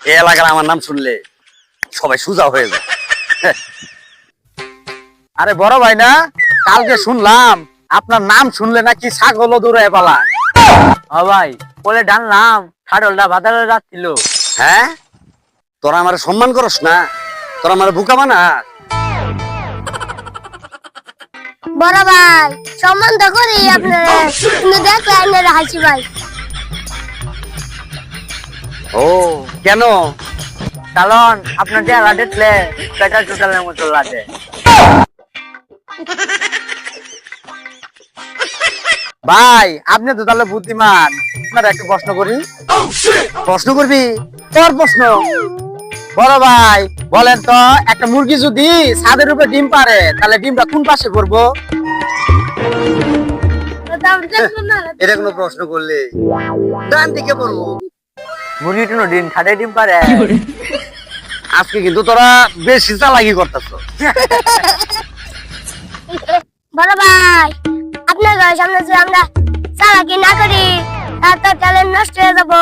এই এলাকার আমার নাম শুনলে সবাই সুজা হয়ে যায়। আরে বড় ভাই না, কালকে শুনলাম আপনার নাম শুনলে নাকি ছাগল দৌড়ে পালা। ও ভাই বলে ডানলাম ছাড়লটা বাজারে যাচ্ছিল। হ্যাঁ, তোরা আমার সম্মান করস না, তোরা আমার বুকা বানা। বড় ভাই সম্মান তো করি আপনারা, কিন্তু দেখলে আপনারা হাসি ভাই। ও কেন? কারণ আপনার চেহারা দেখলে পেটার চোটালের মতো লাগে। ভাই আপনি তো তাহলে বুদ্ধিমান, আপনার একটা প্রশ্ন করি। প্রশ্ন করবি? তোর প্রশ্ন। বড় ভাই বলেন তো, একটা মুরগি যদি ছাদের উপরে ডিম পারে তাহলে ডিমটা কোন পাশে পড়বো? এটা কোনো প্রশ্ন করলে ডান দিকে পড়বো। মুরগি টুনো ডিম খাটে ডিম পারে। আজকে কিন্তু তোরা বেশি চালাকি করতেছ। বড় ভাই আপনার ঘরের সামনে যদি আমরা চালাকি না করি তাহলে ট্যালেন্ট নষ্ট হয়ে যাবো।